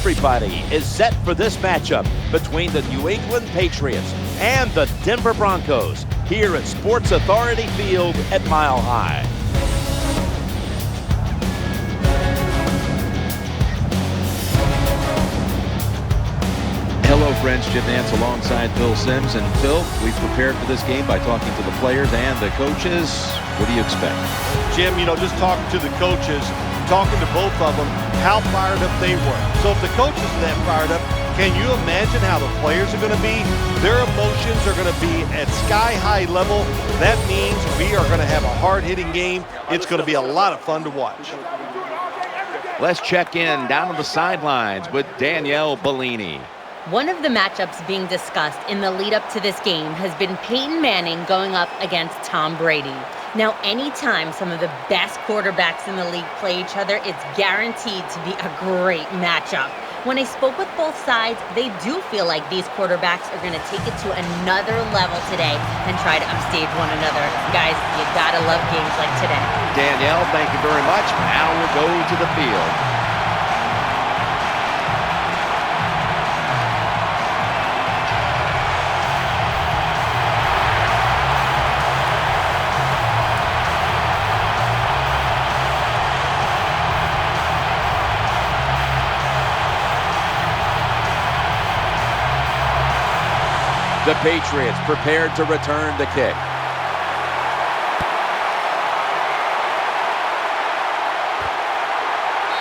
Everybody is set for this matchup between the New England Patriots and the Denver Broncos here at Sports Authority Field at Mile High. Hello friends, Jim Nance alongside Phil Simms. And Phil, we've prepared for this game by talking to the players and the coaches. What do you expect? Jim, just talking to the coaches, talking to both of them, how fired up they were. So if the coaches are that fired up, can you imagine how the players are going to be? Their emotions are going to be at sky-high level. That means we are going to have a hard-hitting game. It's going to be a lot of fun to watch. Let's check in down on the sidelines with Danielle Bellini. One of the matchups being discussed in the lead up to this game has been Peyton Manning going up against Tom Brady. Now, anytime some of the best quarterbacks in the league play each other, it's guaranteed to be a great matchup. When I spoke with both sides, they do feel like these quarterbacks are going to take it to another level today and try to upstage one another. Guys, you gotta love games like today. Danielle, thank you very much. Now we'll go to the field. The Patriots prepared to return the kick.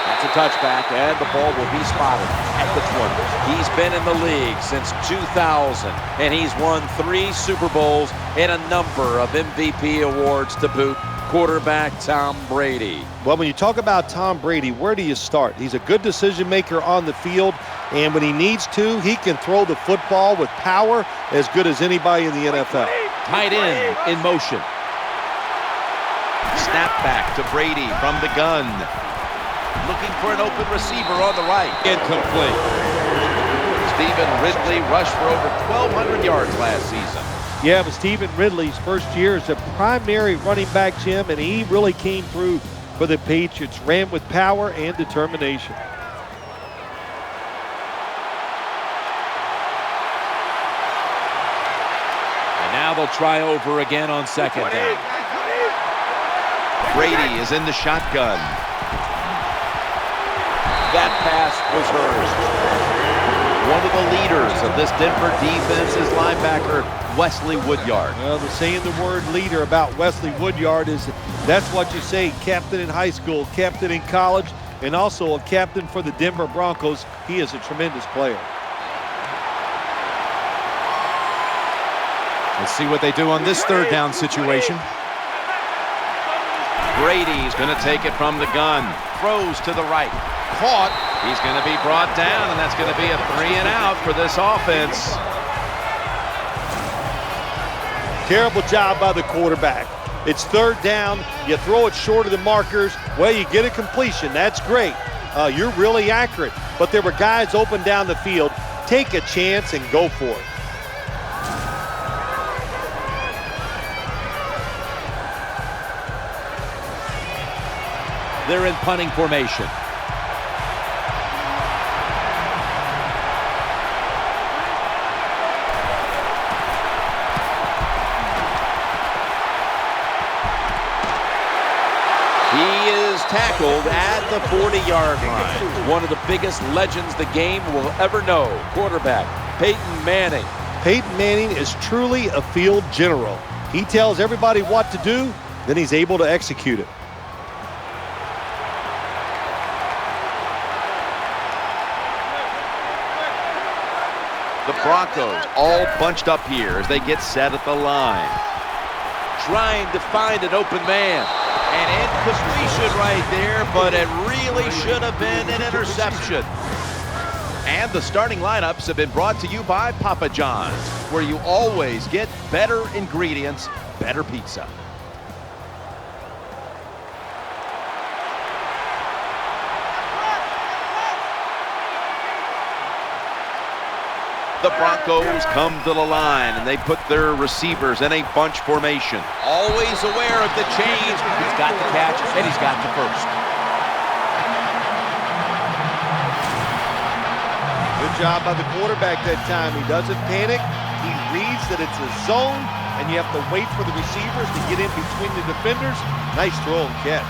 That's a touchback, and the ball will be spotted at the 20. He's been in the league since 2000, and he's won 3 Super Bowls and a number of MVP awards to boot. Quarterback Tom Brady. Well, when you talk about Tom Brady, where do you start? He's a good decision maker on the field, and when he needs to, he can throw the football with power as good as anybody in the NFL. Tight end in motion. Snap back to Brady from the gun. Looking for an open receiver on the right. Incomplete. Stephen Ridley rushed for over 1,200 yards last season. Yeah, it was Stephen Ridley's first year as a primary running back, Jim, and he really came through for the Patriots. Ran with power and determination. And now they'll try over again on second down. Brady is in the shotgun. That pass was hers. One of the leaders of this Denver defense is linebacker Wesley Woodyard. Well, the saying the word leader about Wesley Woodyard is that's what you say, captain in high school, captain in college, and also a captain for the Denver Broncos. He is a tremendous player. Let's see what they do on this third down situation. Brady's going to take it from the gun. Throws to the right. Caught. He's going to be brought down, and that's going to be a 3-and-out for this offense. Terrible job by the quarterback. It's third down. You throw it short of the markers. Well, you get a completion. That's great. You're really accurate. But there were guys open down the field. Take a chance and go for it. They're in punting formation. He is tackled at the 40-yard line. One of the biggest legends the game will ever know. Quarterback Peyton Manning. Peyton Manning is truly a field general. He tells everybody what to do, then he's able to execute it. The Broncos all bunched up here as they get set at the line. Trying to find an open man. An incompletion right there, but it really should have been an interception. And the starting lineups have been brought to you by Papa John's, where you always get better ingredients, better pizza. The Broncos come to the line, and they put their receivers in a bunch formation. Always aware of the change. He's got the catch, and he's got the first. Good job by the quarterback that time. He doesn't panic. He reads that it's a zone, and you have to wait for the receivers to get in between the defenders. Nice throw and catch.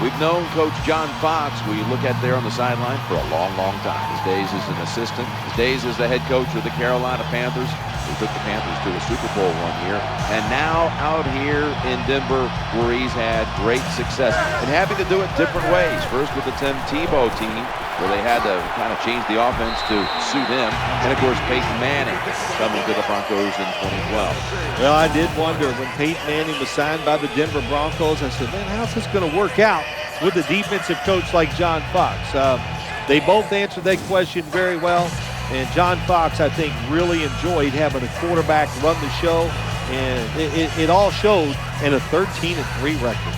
We've known Coach John Fox, we look at there on the sideline, for a long, long time. His days as an assistant, his days as the head coach of the Carolina Panthers. He took the Panthers to a Super Bowl one year. And now out here in Denver, where he's had great success and having to do it different ways. First with the Tim Tebow team, where they had to kind of change the offense to suit him. And, of course, Peyton Manning coming to the Broncos in 2012. Well, I did wonder when Peyton Manning was signed by the Denver Broncos, I said, man, how's this going to work out with a defensive coach like John Fox? They both answered that question very well. And John Fox, I think, really enjoyed having a quarterback run the show. And it all showed in a 13-3 record.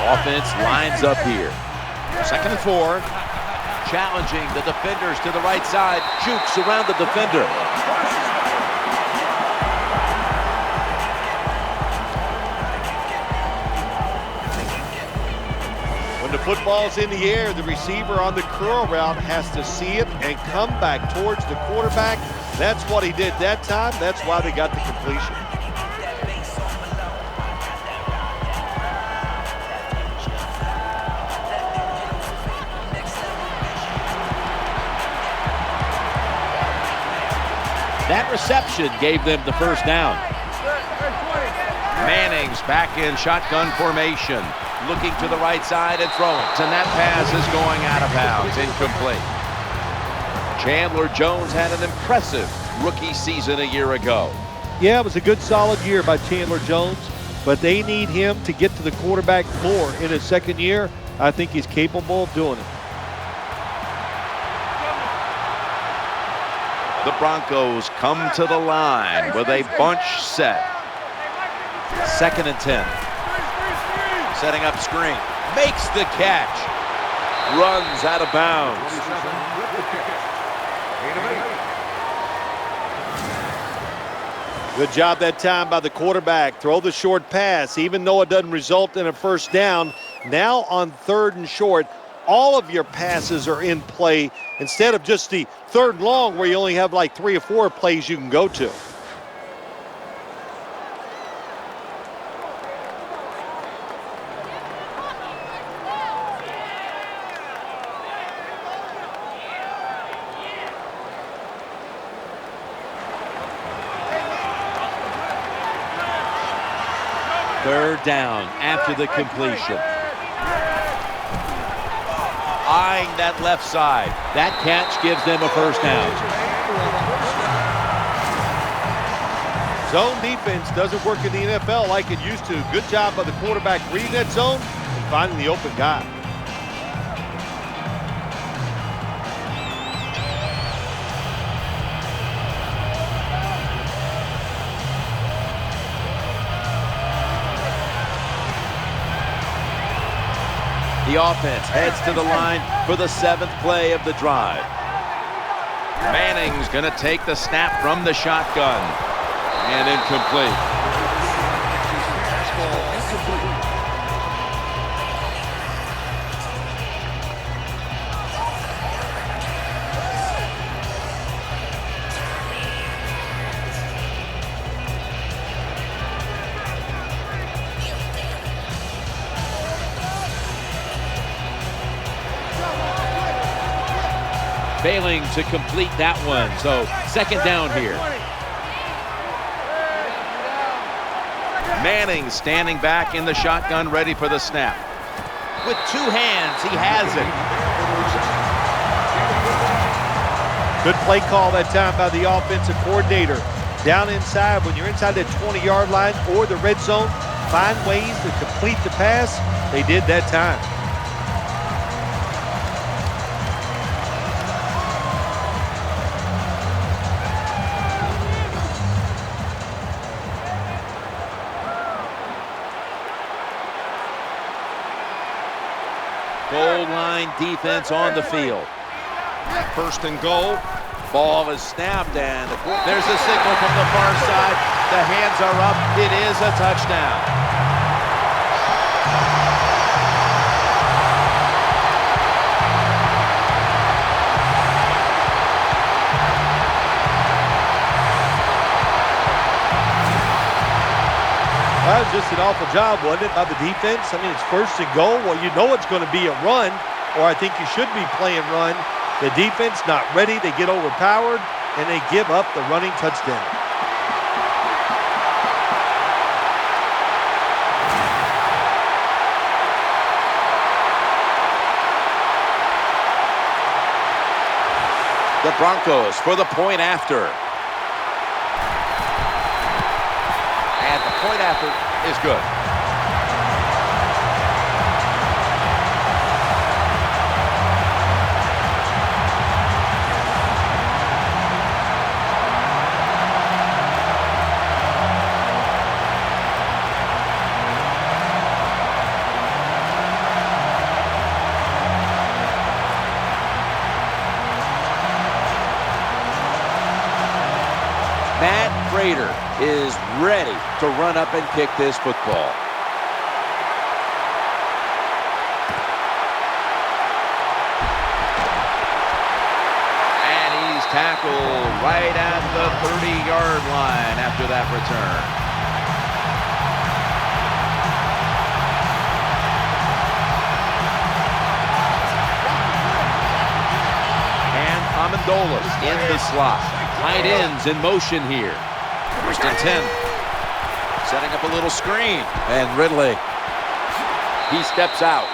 Offense lines up here. 2nd and 4. Challenging the defenders to the right side. Jukes around the defender. When the football's in the air, the receiver on the curl route has to see it and come back towards the quarterback. That's what he did that time. That's why they got the completion. That reception gave them the first down. Manning's back in shotgun formation, looking to the right side and throwing. And that pass is going out of bounds, incomplete. Chandler Jones had an impressive rookie season a year ago. Yeah, it was a good, solid year by Chandler Jones, but they need him to get to the quarterback more in his second year. I think he's capable of doing it. The Broncos come to the line with a bunch set. 2nd and 10. Setting up screen. Makes the catch. Runs out of bounds. Good job that time by the quarterback. Throw the short pass, even though it doesn't result in a first down. Now on 3rd and short, all of your passes are in play instead of just the 3rd and long where you only have like 3 or 4 plays you can go to. Third down after the completion. Eyeing that left side. That catch gives them a first down. Zone defense doesn't work in the NFL like it used to. Good job by the quarterback reading that zone and finding the open guy. The offense heads to the line for the 7th play of the drive. Manning's going to take the snap from the shotgun. And incomplete. Failing to complete that one, so 2nd down here. Manning standing back in the shotgun, ready for the snap. With 2 hands, he has it. Good play call that time by the offensive coordinator. Down inside, when you're inside that 20-yard line or the red zone, find ways to complete the pass. They did that time. Goal line defense on the field. 1st and goal. Ball is snapped, and there's a signal from the far side. The hands are up. It is a touchdown. That was just an awful job, wasn't it, by the defense? I mean, it's first and goal. Well, you know it's going to be a run, or I think you should be playing run. The defense not ready. They get overpowered, and they give up the running touchdown. The Broncos for the point after. And the point after is good. Matt Prater is ready to run up and kick this football. And he's tackled right at the 30-yard line after that return. And Amendola in the slot. Tight ends in motion here. First and 10. Setting up a little screen. And Ridley, he steps out.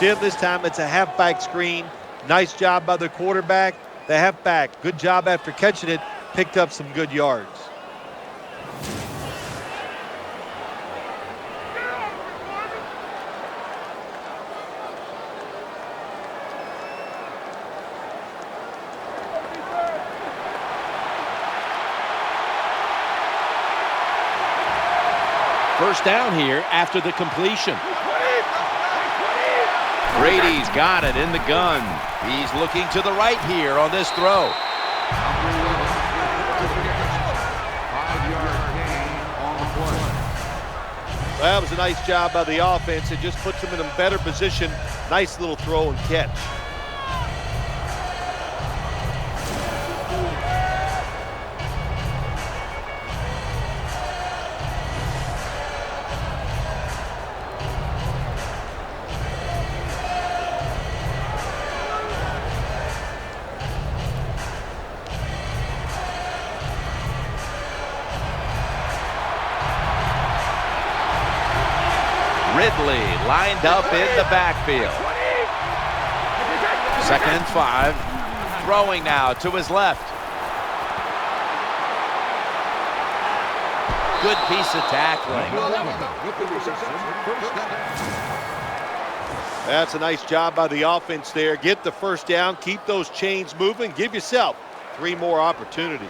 Jim, this time it's a halfback screen. Nice job by the quarterback. The halfback, good job after catching it. Picked up some good yards. First down here after the completion. Brady's got it in the gun. He's looking to the right here on this throw. Well, that was a nice job by the offense. It just puts them in a better position. Nice little throw and catch. Ridley lined up in the backfield. 2nd and 5. Throwing now to his left. Good piece of tackling. That's a nice job by the offense there. Get the first down, keep those chains moving, give yourself 3 more opportunities.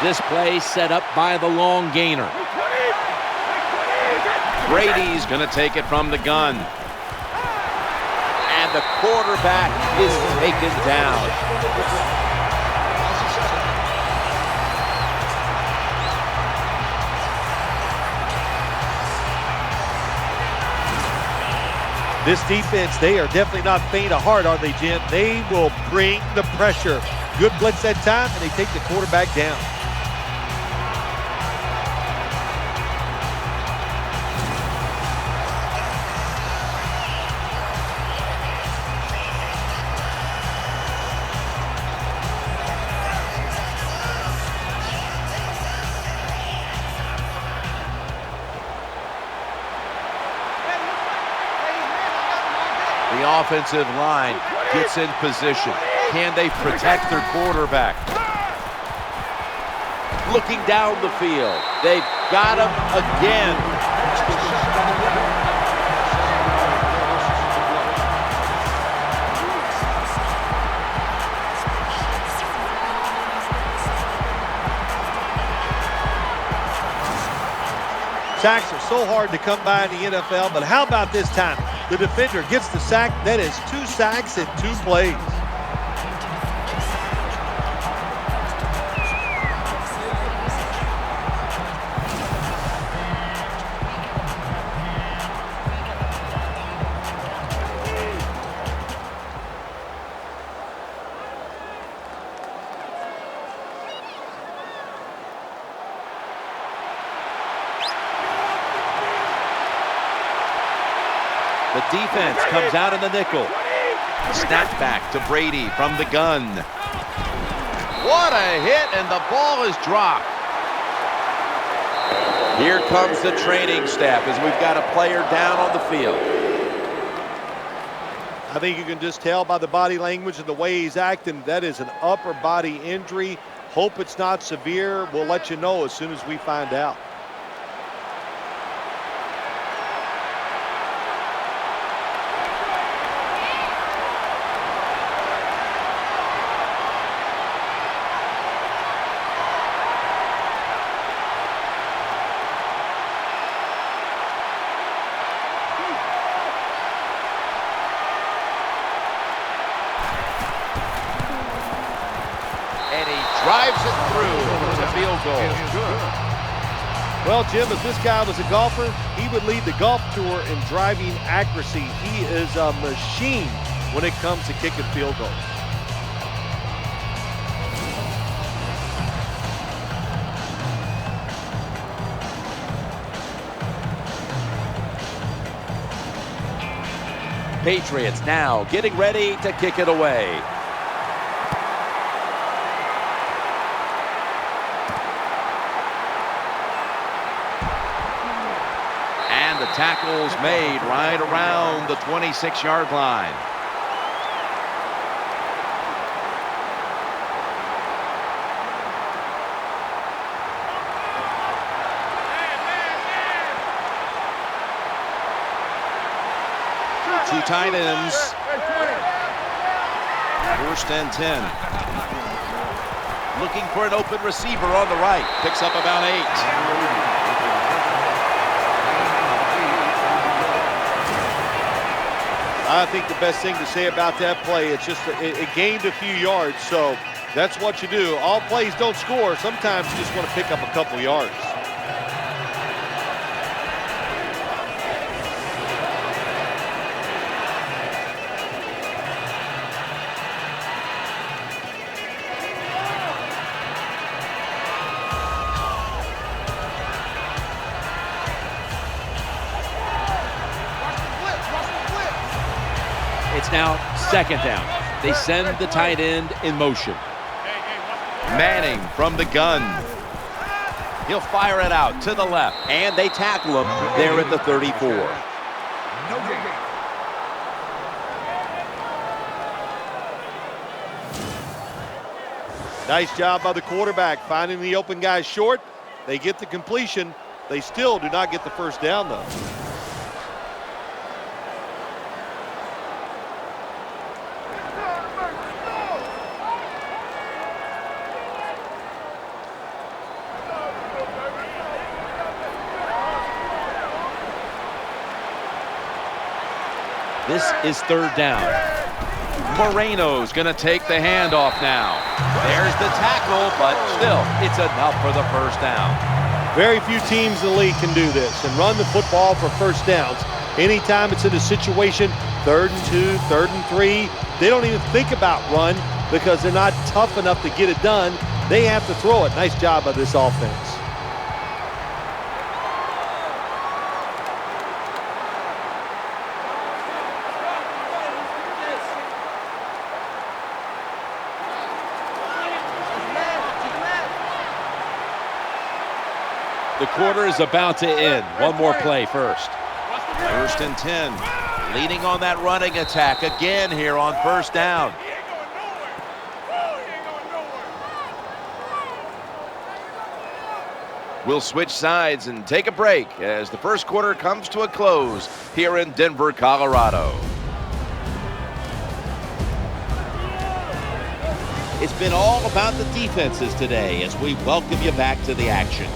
This play set up by the long gainer. Brady's going to take it from the gun. And the quarterback is taken down. This defense, they are definitely not faint of heart, are they, Jim? They will bring the pressure. Good blitz that time, and they take the quarterback down. The offensive line gets in position. Can they protect their quarterback? looking down the field. They've got him again. Sacks are so hard to come by in the NFL, but how about this time? The defender gets the sack. That is 2 sacks in 2 plays. The defense comes out in the nickel. Snap back to Brady from the gun. What a hit, and the ball is dropped. Here comes the training staff as we've got a player down on the field. I think you can just tell by the body language and the way he's acting, that is an upper body injury. Hope it's not severe. We'll let you know as soon as we find out. Drives it through to field goal. Well, Jim, if this guy was a golfer, he would lead the golf tour in driving accuracy. He is a machine when it comes to kicking field goals. Patriots now getting ready to kick it away. The tackle's made right around the 26-yard line. Two tight ends. 1st and 10. Looking for an open receiver on the right. Picks up about 8. I think the best thing to say about that play, it's just it gained a few yards, so that's what you do. All plays don't score. Sometimes you just want to pick up a couple yards. It's now 2nd down. They send the tight end in motion. Manning from the gun. He'll fire it out to the left. And they tackle him there at the 34. Nice job by the quarterback finding the open guy short. They get the completion. They still do not get the 1st down, though. This is 3rd down. Moreno's going to take the handoff now. There's the tackle, but still, it's enough for the 1st down. Very few teams in the league can do this and run the football for 1st downs. Anytime it's in a situation, 3rd and 2, 3rd and 3, they don't even think about run because they're not tough enough to get it done. They have to throw it. Nice job by this offense. The quarter is about to end. One more play first. 1st and 10. Leading on that running attack again here on 1st down. We'll switch sides and take a break as the first quarter comes to a close here in Denver, Colorado. It's been all about the defenses today as we welcome you back to the action.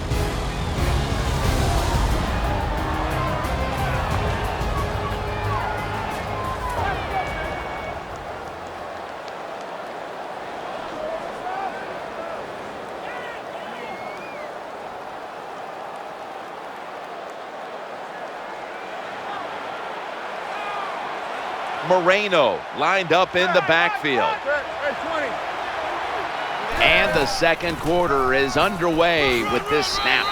Moreno lined up in the backfield. And the second quarter is underway with this snap.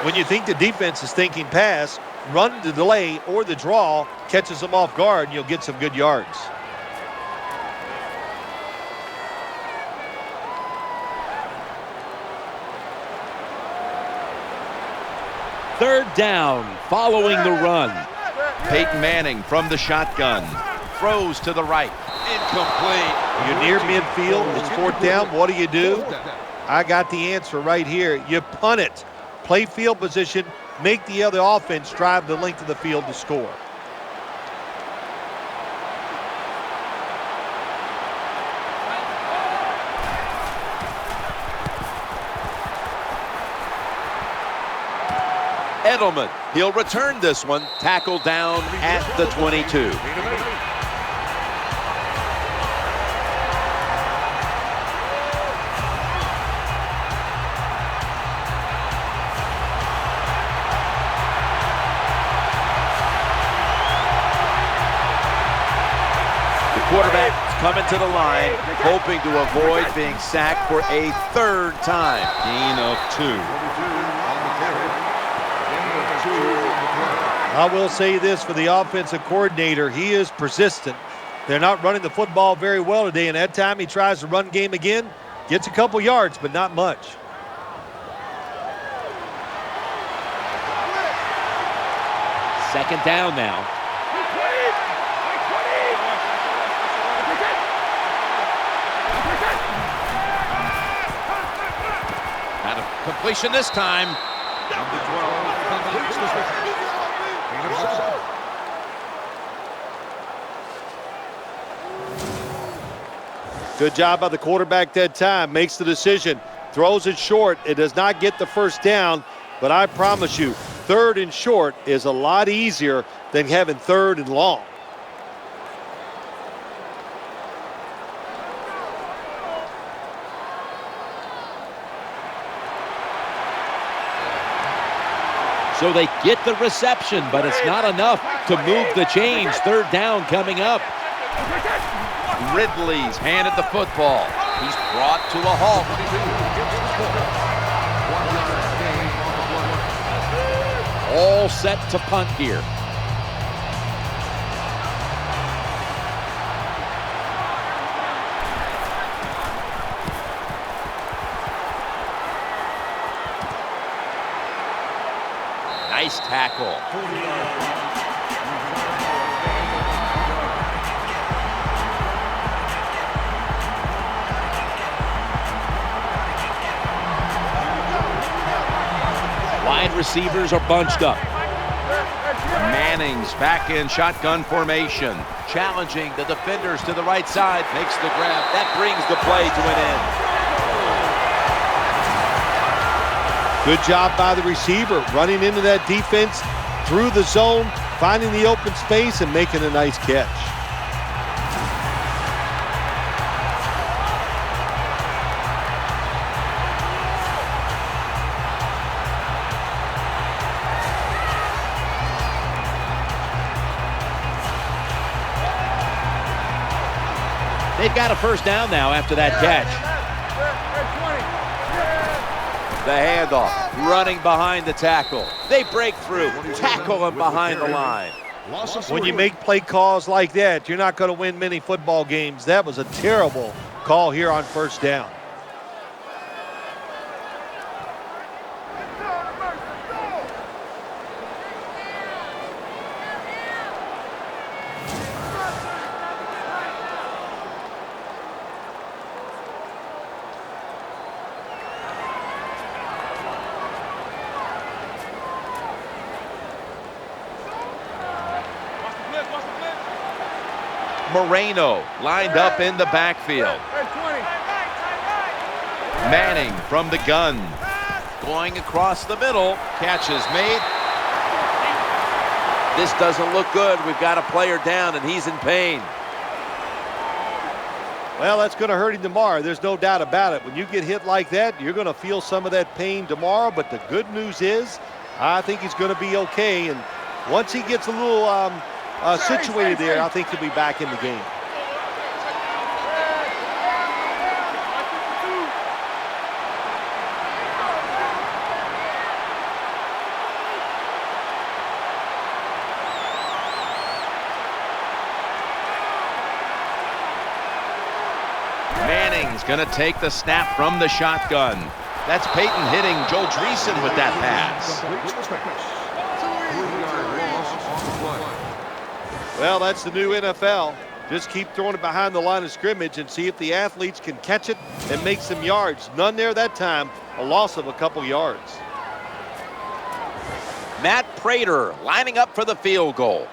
When you think the defense is thinking pass, run the delay or the draw catches them off guard, and you'll get some good yards. Third down following the run. Peyton Manning from the shotgun. Throws to the right. Incomplete. You're near midfield. It's fourth down. What do? I got the answer right here. You punt it. Play field position. Make the other offense drive the length of the field to score. Edelman, he'll return this one. Tackle down at the 22. The quarterback coming to the line, hoping to avoid being sacked for a third time. Gain of 2. I will say this for the offensive coordinator, he is persistent. They're not running the football very well today, and that time he tries to run game again, gets a couple yards, but not much. Second down now. Out of completion this time. Good job by the quarterback that time. Makes the decision. Throws it short. It does not get the first down, but I promise you, third and short is a lot easier than having third and long. So they get the reception, but it's not enough to move the chains. Third down coming up. Ridley's handed the football. He's brought to a halt. All set to punt here. Nice tackle. Wide receivers are bunched up. Manning's back in shotgun formation. Challenging the defenders to the right side. Makes the grab. That brings the play to an end. Good job by the receiver, running into that defense, through the zone, finding the open space, and making a nice catch. They've got a first down now after that catch. The handoff, running behind the tackle. They break through, tackle him behind the line. When you make play calls like that, you're not going to win many football games. That was a terrible call here on first down. Moreno lined up in the backfield. Manning from the gun. Going across the middle. Catch is made. This doesn't look good. We've got a player down, and he's in pain. Well, that's going to hurt him tomorrow. There's no doubt about it. When you get hit like that, you're going to feel some of that pain tomorrow. But the good news is, I think he's going to be okay. And once he gets a little situated there, I think he'll be back in the game. Manning's going to take the snap from the shotgun. That's Peyton hitting Joel Dreesen with that pass. Well, that's the new NFL. Just keep throwing it behind the line of scrimmage and see if the athletes can catch it and make some yards. None there that time. A loss of a couple yards. Matt Prater lining up for the field goal.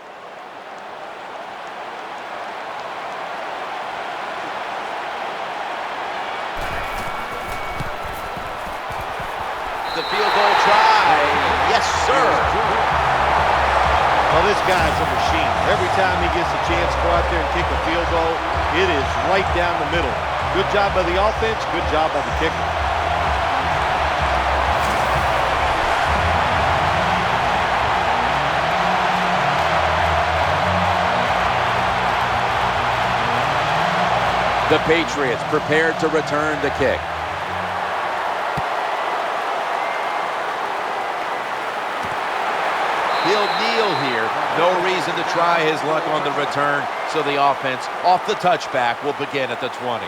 The field goal try. Yes, sir. Well, this guy's a machine. Every time he gets a chance to go out there and kick a field goal, it is right down the middle. Good job by the offense, good job by the kicker. The Patriots prepared to return the kick. He'll kneel here. No reason to try his luck on the return, so the offense off the touchback will begin at the 20.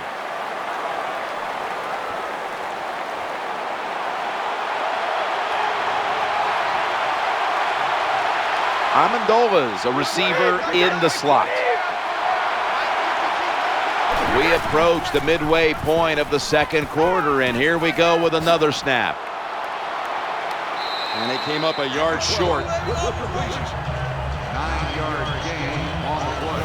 Amendola's a receiver in the slot. We approach the midway point of the second quarter, and here we go with another snap. And they came up a yard short. 9-yard gain on the play.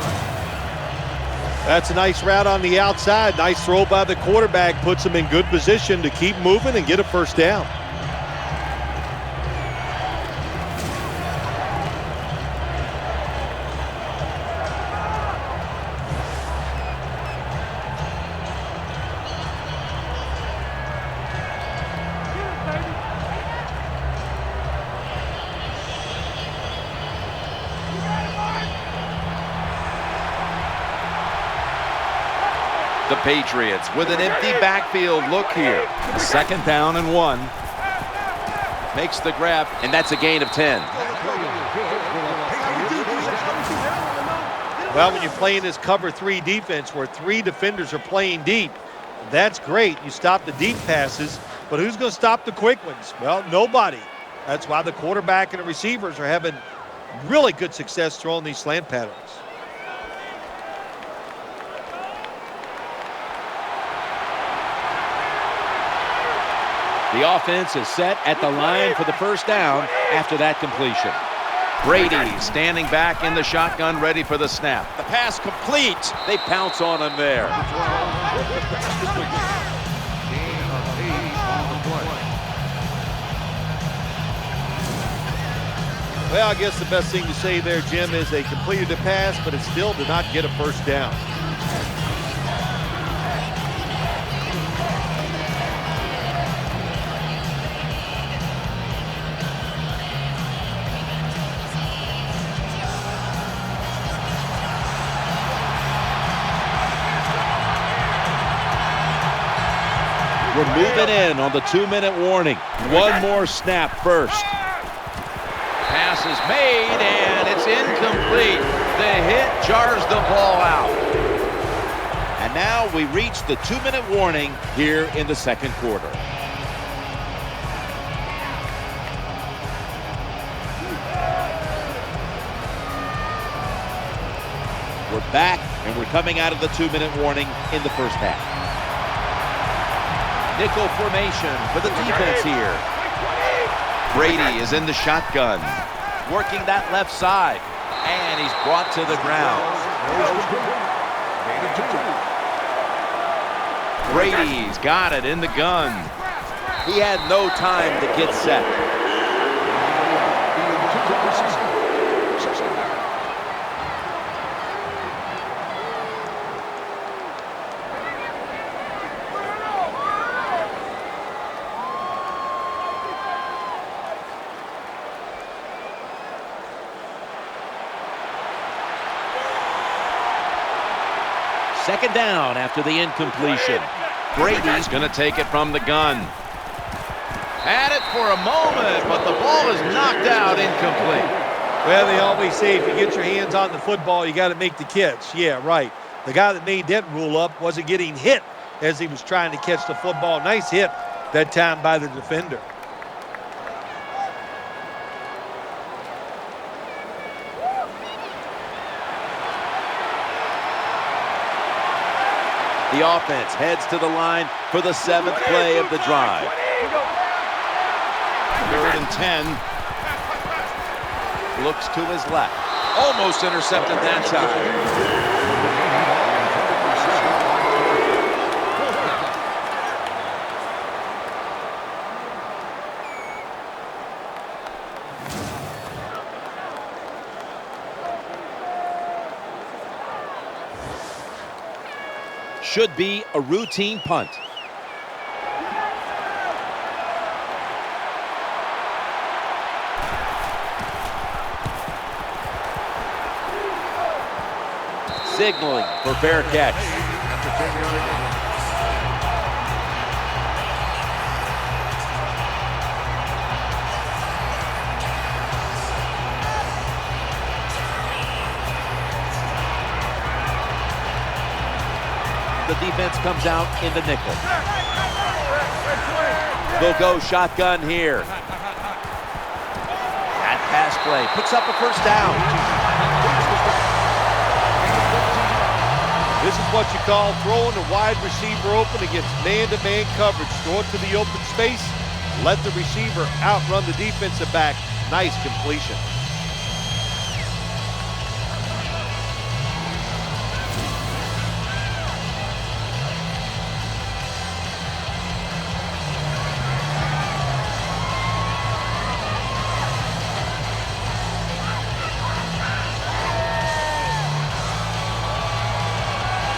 That's a nice route on the outside. Nice throw by the quarterback. Puts him in good position to keep moving and get a first down. The Patriots with an empty backfield look here. 2nd down and 1. Makes the grab, And that's a gain of 10. Well, when you're playing this cover 3 defense where 3 defenders are playing deep, that's great. You stop the deep passes, but who's going to stop the quick ones? Well, nobody. That's why the quarterback and the receivers are having really good success throwing these slant patterns. The offense is set at the line for the first down after that completion. Brady standing back in the shotgun, ready for the snap. The pass complete. They pounce on him there. Well, I guess the best thing to say there, Jim, is they completed the pass, but it still did not get a first down. We're moving in on the 2-minute warning. One more snap first. Pass is made, and it's incomplete. The hit jars the ball out. And now we reach the 2-minute warning here in the second quarter. We're back, and we're coming out of the 2-minute warning in the first half. Nickel formation for the defense here. Brady is in the shotgun, working that left side, and he's brought to the ground. Brady's got it in the gun. He had no time to get set. Second down after the incompletion. Brady's going to take it from the gun. Had it for a moment, but the ball is knocked out, incomplete. Well, they always say if you get your hands on the football, you got to make the catch. Yeah, right. The guy that made that rule up wasn't getting hit as he was trying to catch the football. Nice hit that time by the defender. The offense heads to the line for the 7th play of the drive. 3rd and 10. Looks to his left. Almost intercepted that time. Should be a routine punt. Signaling for fair catch. The defense comes out in the nickel. They'll go shotgun here. That pass play picks up a first down. This is what you call throwing the wide receiver open against man-to-man coverage. Throw it to the open space. Let the receiver outrun the defensive back. Nice completion.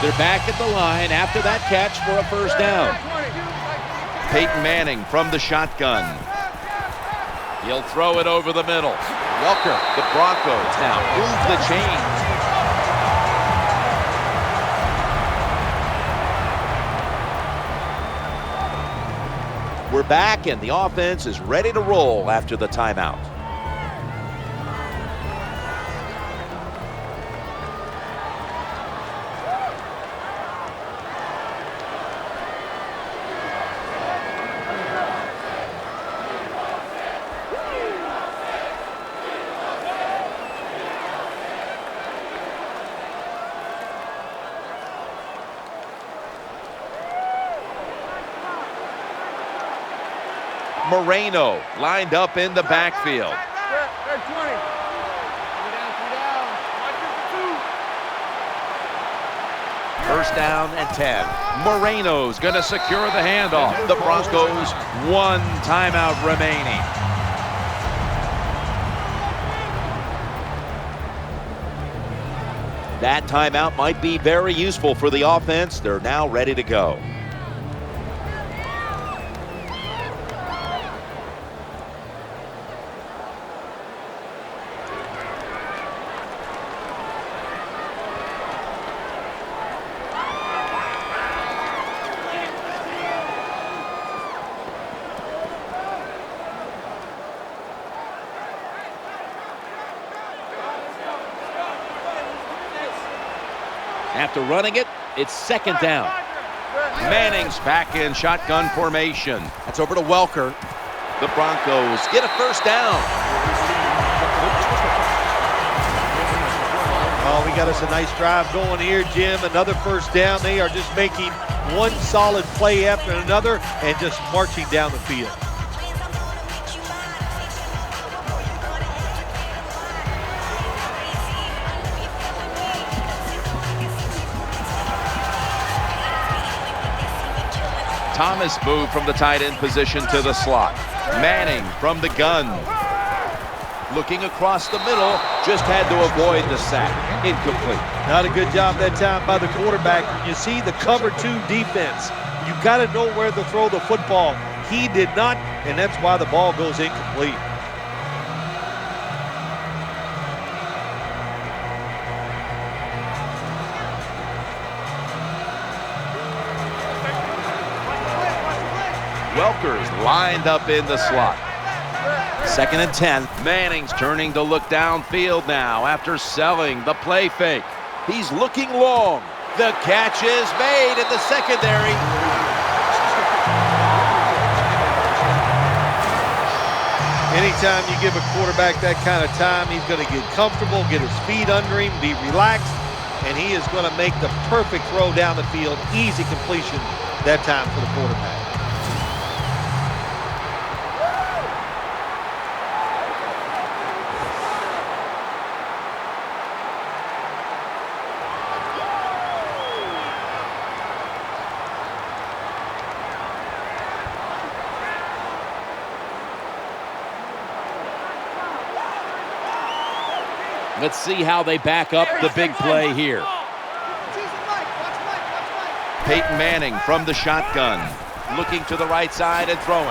They're back at the line after that catch for a first down. Peyton Manning from the shotgun. He'll throw it over the middle. Welker, the Broncos now move the chains. We're back and the offense is ready to roll after the timeout. Moreno lined up in the backfield. First down and 10. Moreno's going to secure the handoff. The Broncos, 1 timeout remaining. That timeout might be very useful for the offense. They're now ready to go. After running it, it's second down. Manning's back in shotgun formation. That's over to Welker. The Broncos get a first down. Oh, we got us a nice drive going here, Jim. Another first down. They are just making one solid play after another and just marching down the field. Thomas moved from the tight end position to the slot. Manning from the gun. Looking across the middle, just had to avoid the sack. Incomplete. Not a good job that time by the quarterback. You see the cover 2 defense. You got to know where to throw the football. He did not, and that's why the ball goes incomplete. Welker's lined up in the slot. 2nd and 10. Manning's turning to look downfield now after selling the play fake. He's looking long. The catch is made in the secondary. Anytime you give a quarterback that kind of time, he's going to get comfortable, get his feet under him, be relaxed, and he is going to make the perfect throw down the field. Easy completion that time for the quarterback. Let's see how they back up the big play here. Peyton Manning from the shotgun. Looking to the right side and throwing.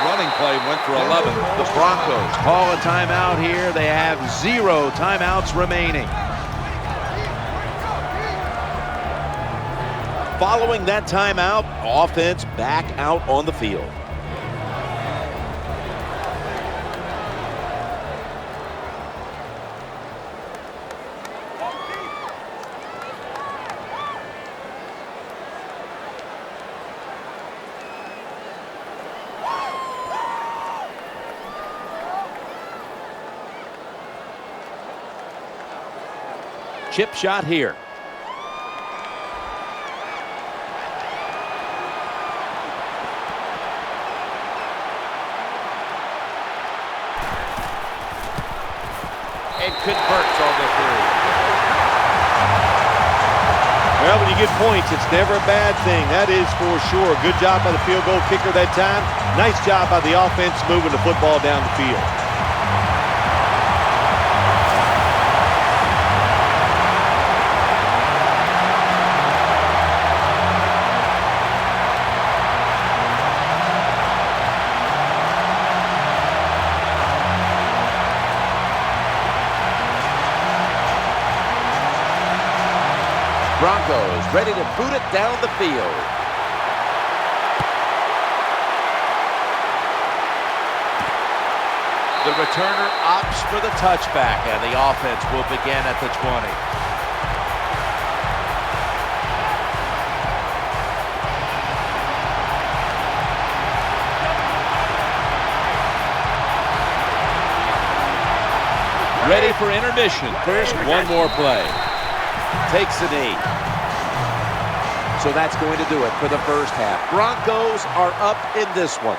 Running play went for 11. The Broncos call a timeout here. They have 0 timeouts remaining. Following that timeout, offense back out on the field. Chip shot here. And converts on the 3. Well, when you get points, it's never a bad thing. That is for sure. Good job by the field goal kicker that time. Nice job by the offense moving the football down the field. Broncos ready to boot it down the field. The returner opts for the touchback, and the offense will begin at the 20. Ready for intermission. First, one more play. Takes a knee. So that's going to do it for the first half. Broncos are up in this one.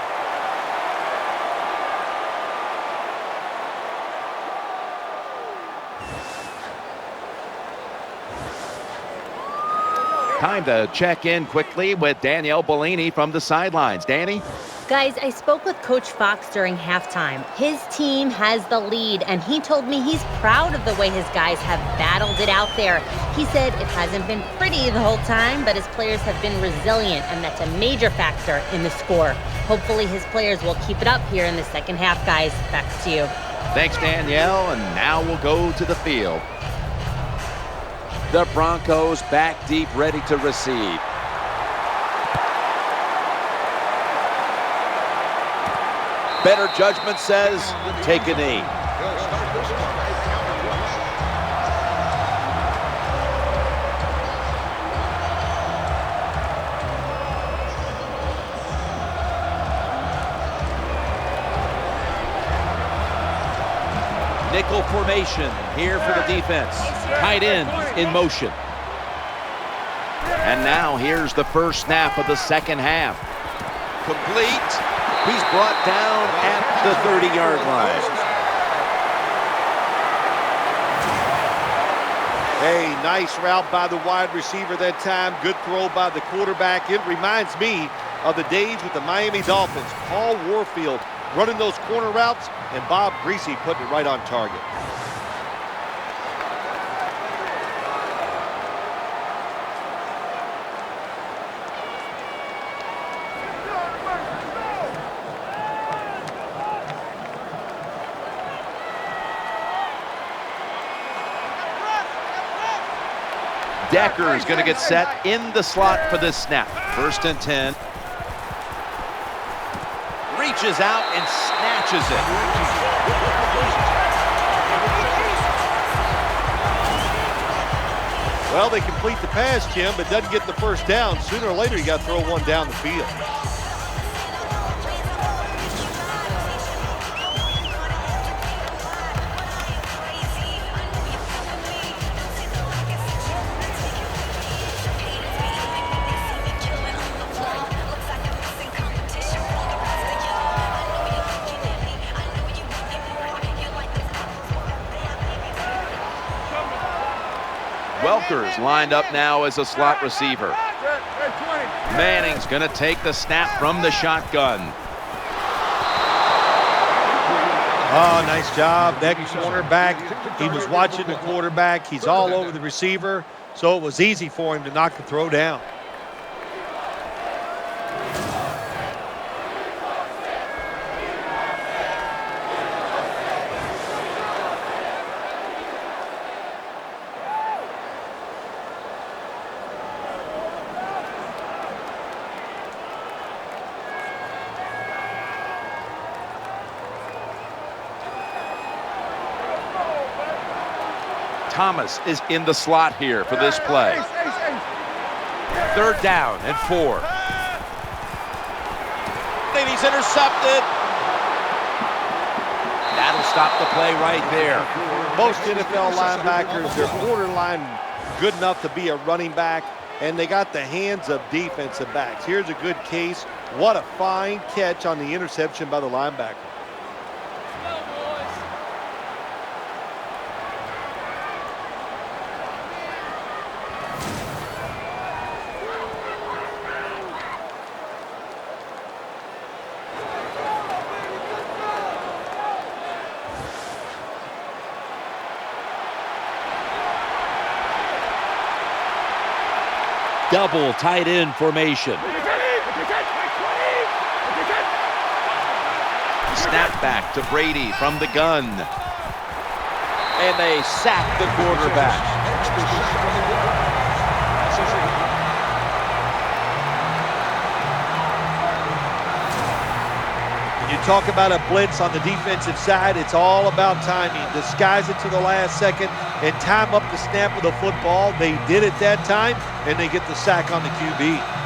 Time to check in quickly with Danielle Bellini from the sidelines. Danny? Guys, I spoke with Coach Fox during halftime. His team has the lead, and he told me he's proud of the way his guys have battled it out there. He said it hasn't been pretty the whole time, but his players have been resilient, and that's a major factor in the score. Hopefully his players will keep it up here in the second half, guys. Back to you. Thanks, Danielle, and now we'll go to the field. The Broncos back deep, ready to receive. Better judgment says, take a knee. Nickel formation here for the defense. Tight end in motion. And now here's the first snap of the second half. Complete. He's brought down at the 30-yard line. A nice route by the wide receiver that time. Good throw by the quarterback. It reminds me of the days with the Miami Dolphins. Paul Warfield running those corner routes, and Bob Greasy putting it right on target. Decker is going to get set in the slot for this snap. 1st and 10. Reaches out and snatches it. Well, they complete the pass, Jim, but doesn't get the first down. Sooner or later, you got to throw one down the field. Welker's lined up now as a slot receiver. Manning's going to take the snap from the shotgun. Oh, nice job. That cornerback, he was watching the quarterback. He's all over the receiver, so it was easy for him to knock the throw down. Thomas is in the slot here for this play. 3rd down and 4. And he's intercepted. That'll stop the play right there. Most NFL linebackers, they're borderline good enough to be a running back, and they got the hands of defensive backs. Here's a good case. What a fine catch on the interception by the linebacker. Double tight end formation. Snap back to Brady from the gun. And they sack the quarterback. You talk about a blitz on the defensive side, it's all about timing. Disguise it to the last second and time up the snap of the football. They did it that time, and they get the sack on the QB.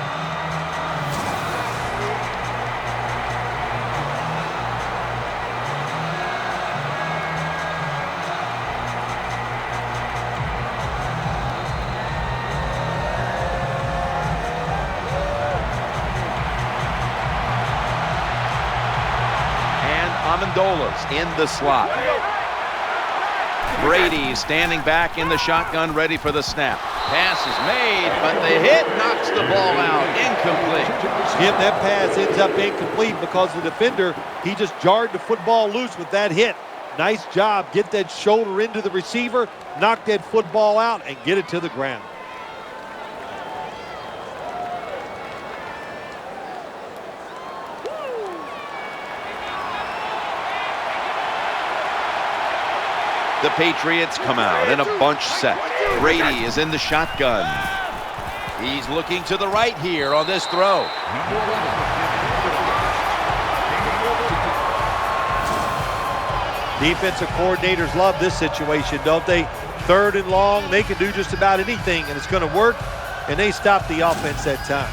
Amendola's in the slot. Brady standing back in the shotgun, ready for the snap. Pass is made, but the hit knocks the ball out. Incomplete. Jim, that pass ends up incomplete because the defender, he just jarred the football loose with that hit. Nice job. Get that shoulder into the receiver, knock that football out, and get it to the ground. The Patriots come out in a bunch set. Brady is in the shotgun. He's looking to the right here on this throw. Defensive coordinators love this situation, don't they? 3rd and long, they can do just about anything, and it's going to work, and they stop the offense that time.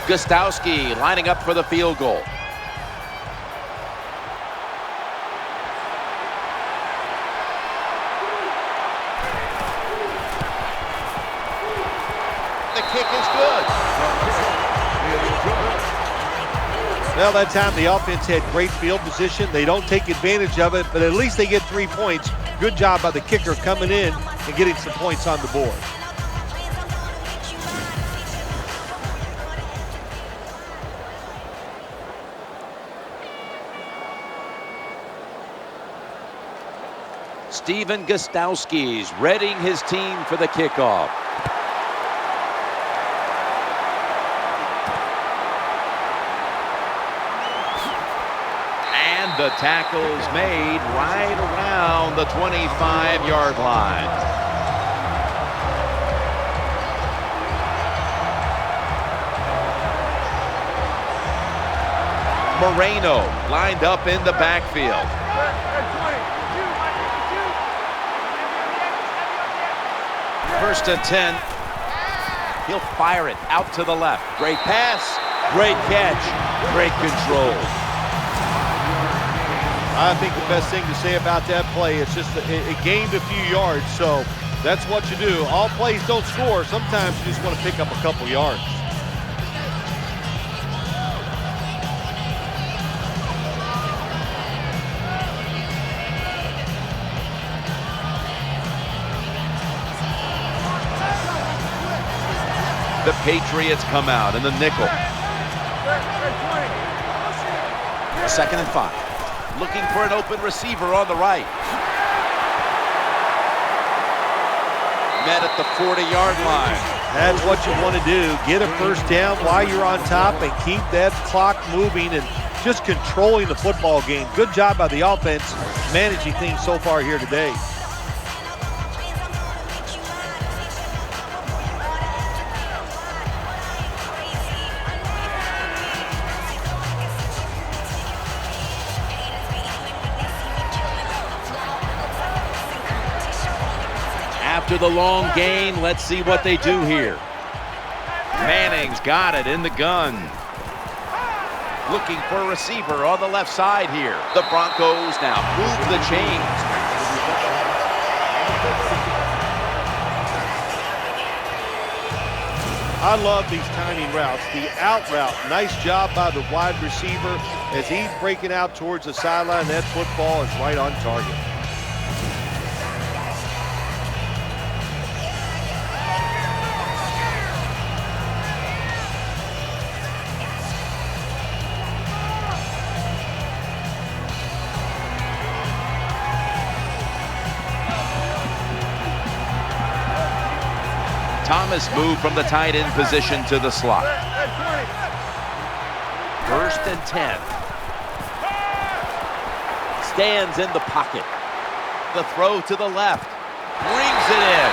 Gostowski lining up for the field goal. The kick is good. Well, that time the offense had great field position. They don't take advantage of it, but at least they get 3 points. Good job by the kicker coming in and getting some points on the board. Steven Gostowski's readying his team for the kickoff. And the tackle's made right around the 25-yard line. Moreno lined up in the backfield. First and 10. He'll fire it out to the left. Great pass, great catch, great control. I think the best thing to say about that play is just it gained a few yards, so that's what you do. All plays don't score. Sometimes you just want to pick up a couple yards. The Patriots come out in the nickel. 2nd and 5. Looking for an open receiver on the right. Met at the 40-yard line. That's what you want to do. Get a first down while you're on top and keep that clock moving and just controlling the football game. Good job by the offense managing things so far here today. After the long gain, let's see what they do here. Manning's got it in the gun. Looking for a receiver on the left side here. The Broncos now move the chains. I love these timing routes. The out route, nice job by the wide receiver as he's breaking out towards the sideline. That football is right on target. Thomas moved from the tight end position to the slot. 1st and 10. Stands in the pocket. The throw to the left. Brings it in.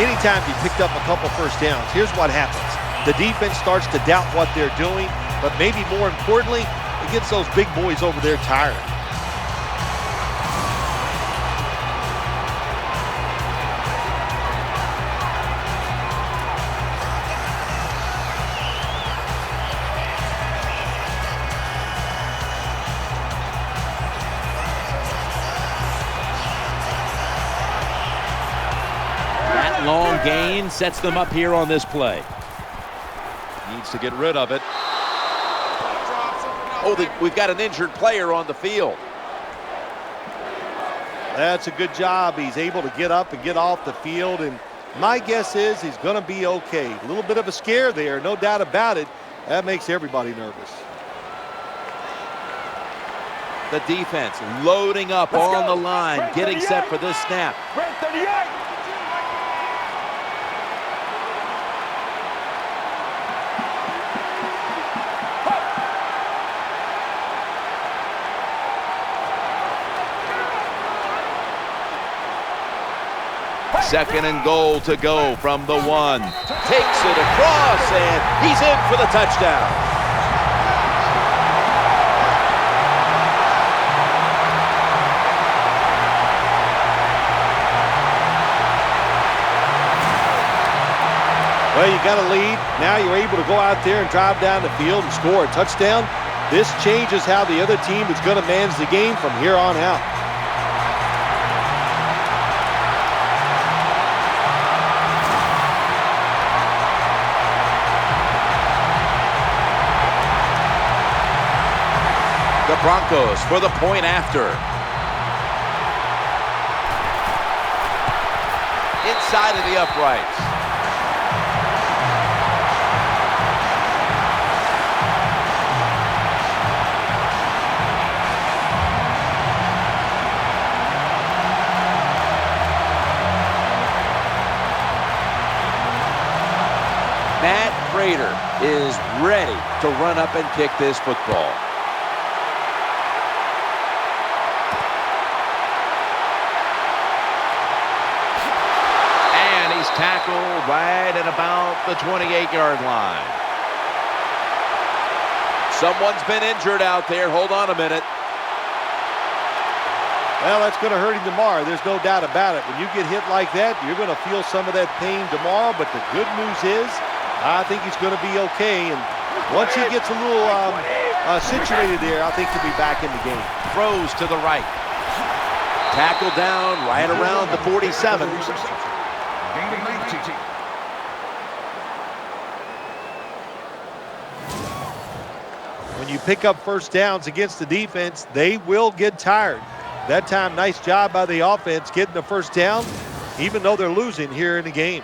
Anytime you picked up a couple first downs, here's what happens. The defense starts to doubt what they're doing, but maybe more importantly, it gets those big boys over there tired. That long gain sets them up here on this play. Needs to get rid of it. Oh, we've got an injured player on the field. That's a good job. He's able to get up and get off the field, and my guess is he's going to be okay. A little bit of a scare there, no doubt about it. That makes everybody nervous. The defense loading up on the line, getting set for this snap. Second and goal to go from the 1. Takes it across, and he's in for the touchdown. Well, you got a lead. Now you're able to go out there and drive down the field and score a touchdown. This changes how the other team is going to manage the game from here on out. Broncos for the point after. Inside of the uprights. Matt Prater is ready to run up and kick this football. And he's tackled right at about the 28-yard line. Someone's been injured out there. Hold on a minute. Well, that's going to hurt him tomorrow. There's no doubt about it. When you get hit like that, you're going to feel some of that pain tomorrow. But the good news is, I think he's going to be okay. And once he gets a little situated there, I think he'll be back in the game. Throws to the right. Tackle down right around the 47. When you pick up first downs against the defense, they will get tired. That time, nice job by the offense getting the first down, even though they're losing here in the game.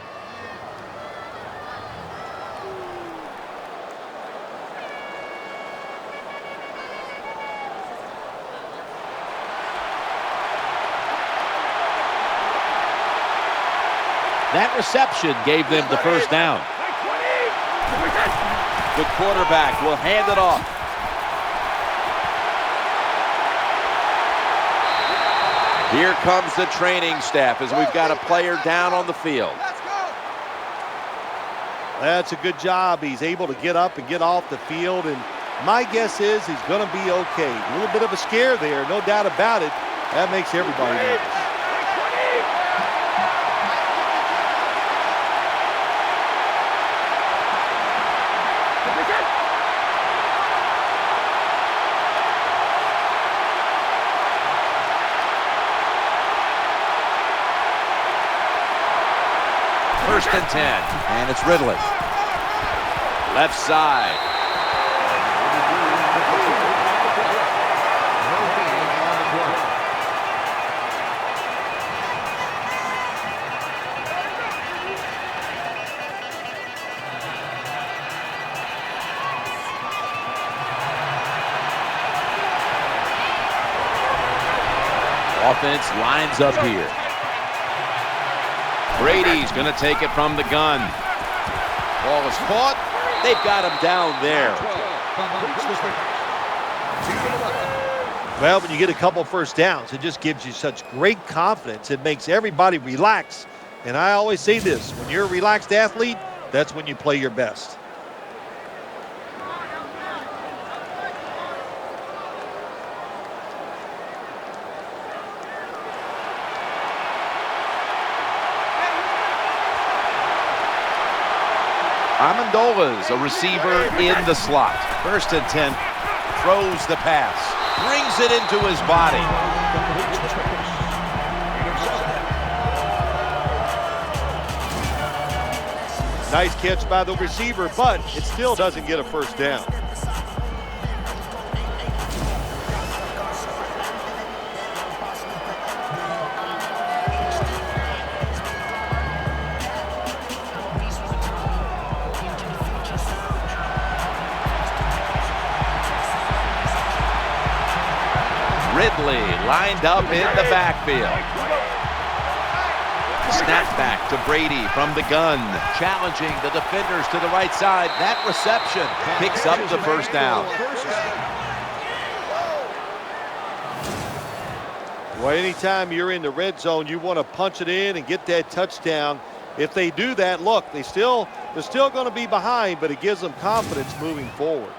That reception gave them the first down. The quarterback will hand it off. Here comes the training staff as we've got a player down on the field. That's a good job. He's able to get up and get off the field, and my guess is he's going to be okay. A little bit of a scare there, no doubt about it. That makes everybody nervous. First and 10, and it's Ridley. Left side. Offense lines up here. Brady's going to take it from the gun. Ball is caught. They've got him down there. Well, when you get a couple first downs, it just gives you such great confidence. It makes everybody relax. And I always say this, when you're a relaxed athlete, that's when you play your best. Amendola's a receiver in the slot. First and 10, throws the pass, brings it into his body. Nice catch by the receiver, but it still doesn't get a first down. Ridley lined up in the backfield. Snap back to Brady from the gun, challenging the defenders to the right side. That reception picks up the first down. Well, anytime you're in the red zone, you want to punch it in and get that touchdown. If they do that, look, they're still going to be behind, but it gives them confidence moving forward.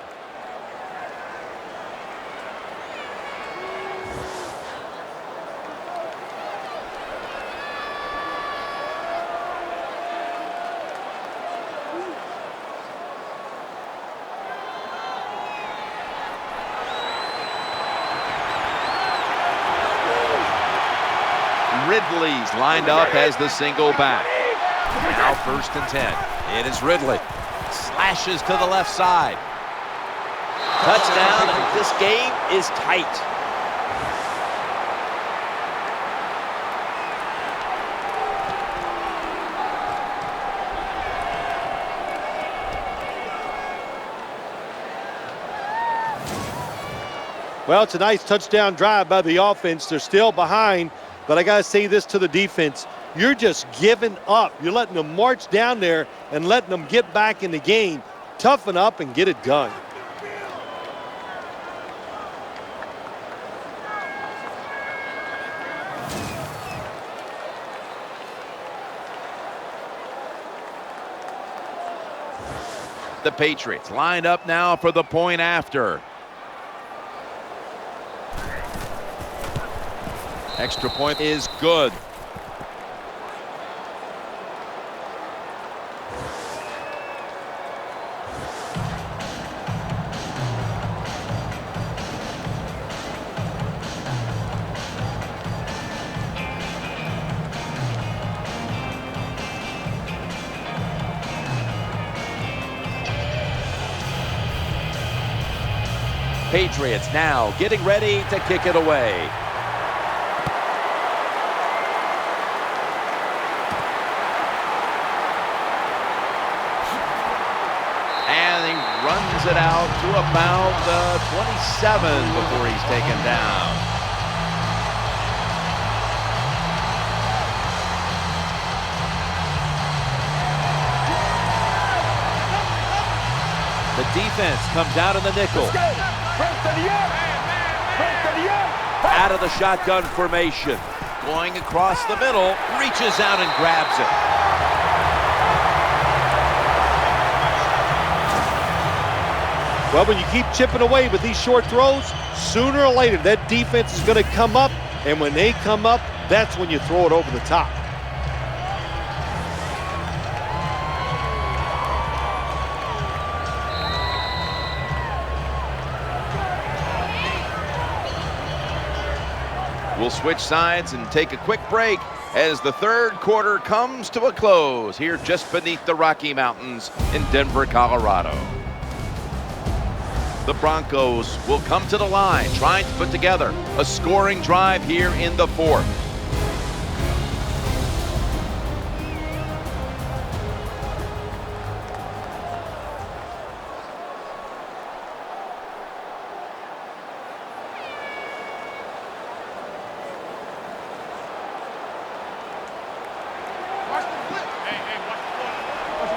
Ridley's lined up as the single back. Now first and 10. It is Ridley. Slashes to the left side. Touchdown, and this game is tight. Well, it's a nice touchdown drive by the offense. They're still behind, but I got to say this to the defense. You're just giving up. You're letting them march down there and letting them get back in the game. Toughen up and get it done. The Patriots lined up now for the point after. Extra point is good. Patriots now getting ready to kick it away. And he runs it out to about 27 before he's taken down. The defense comes out in the nickel. Out of the shotgun formation. Going across the middle, reaches out and grabs it. Well, when you keep chipping away with these short throws, sooner or later that defense is going to come up, and when they come up, that's when you throw it over the top. We'll switch sides and take a quick break as the third quarter comes to a close here just beneath the Rocky Mountains in Denver, Colorado. The Broncos will come to the line, trying to put together a scoring drive here in the fourth.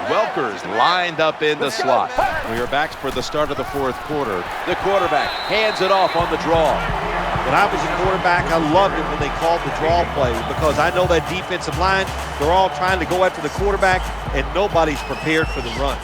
Welker's lined up in the slot. We are back for the start of the fourth quarter. The quarterback hands it off on the draw. When I was a quarterback, I loved it when they called the draw play because I know that defensive line, they're all trying to go after the quarterback, and nobody's prepared for the run.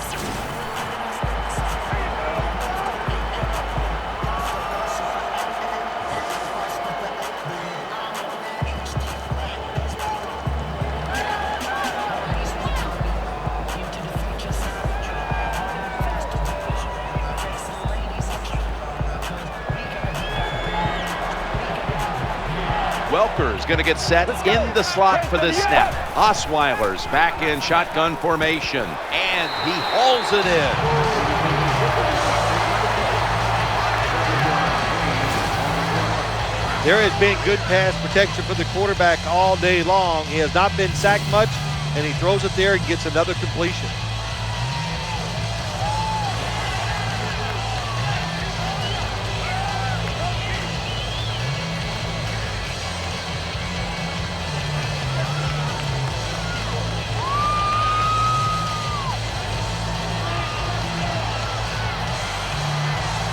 Welker's going to get set in the slot for this snap. Osweiler's back in shotgun formation, and he hauls it in. There has been good pass protection for the quarterback all day long. He has not been sacked much, and he throws it there and gets another completion.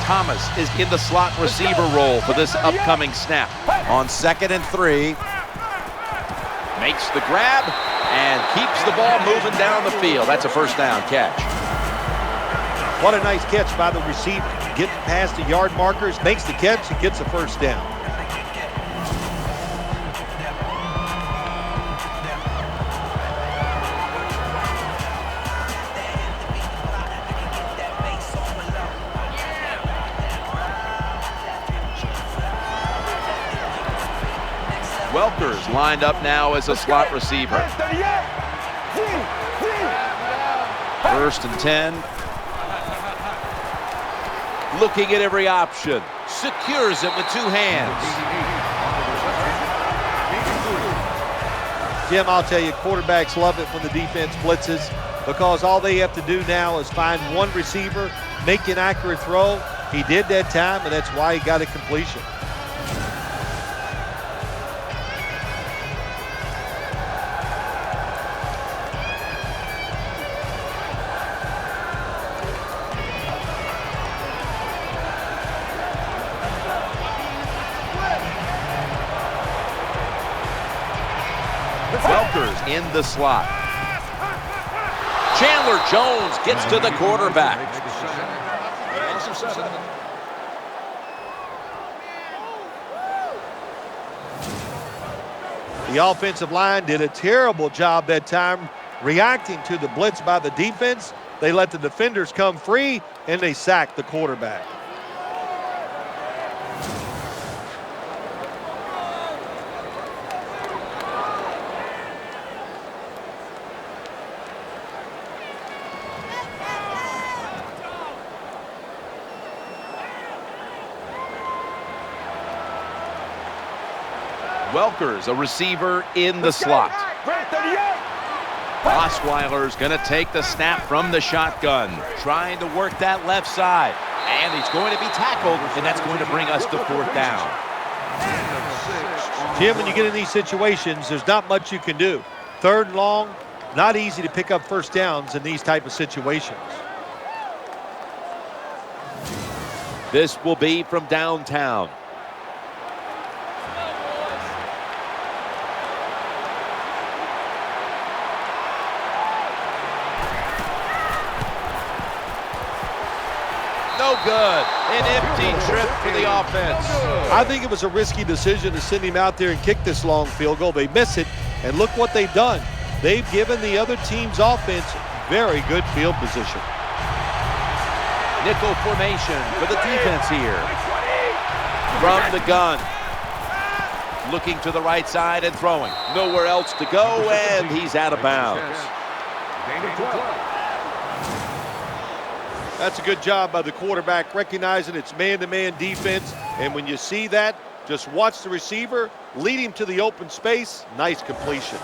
Thomas is in the slot receiver role for this upcoming snap. On 2nd and 3. Makes the grab and keeps the ball moving down the field. That's a first down catch. What a nice catch by the receiver. Getting past the yard markers, makes the catch, and gets a first down. Welker's lined up now as a slot receiver. 1st and 10. looking at every option. Secures it with two hands. Jim, I'll tell you, quarterbacks love it when the defense blitzes because all they have to do now is find one receiver, make an accurate throw. He did that time, and that's why he got a completion. Welker's in the slot. Chandler Jones gets to the quarterback. The offensive line did a terrible job that time reacting to the blitz by the defense. They let the defenders come free, and they sacked the quarterback. Welker's a receiver in the slot. Osweiler's going to take the snap from the shotgun. Trying to work that left side. And he's going to be tackled, and that's going to bring us to fourth down. Jim, when you get in these situations, there's not much you can do. Third and long, not easy to pick up first downs in these type of situations. This will be from downtown. No good. An empty trip for the offense. I think it was a risky decision to send him out there and kick this long field goal. They miss it, and look what they've done. They've given the other team's offense very good field position. Nickel formation for the defense here. From the gun. Looking to the right side and throwing. Nowhere else to go, and he's out of bounds. That's a good job by the quarterback, recognizing it's man-to-man defense. And when you see that, just watch the receiver, lead him to the open space. Nice completion.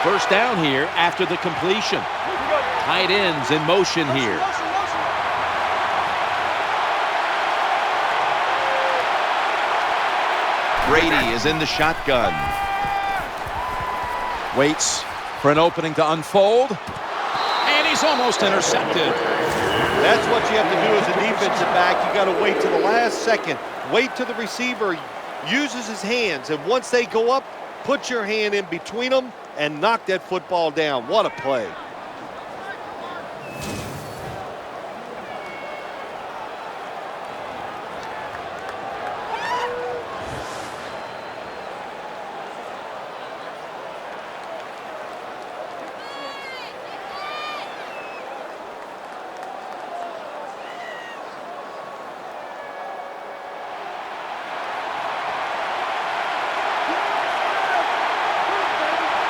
First down here after the completion. Tight ends in motion here. Brady is in the shotgun. Waits for an opening to unfold. And he's almost intercepted. That's what you have to do as a defensive back. You got to wait to the last second. Wait till the receiver uses his hands. And once they go up, put your hand in between them and knock that football down. What a play.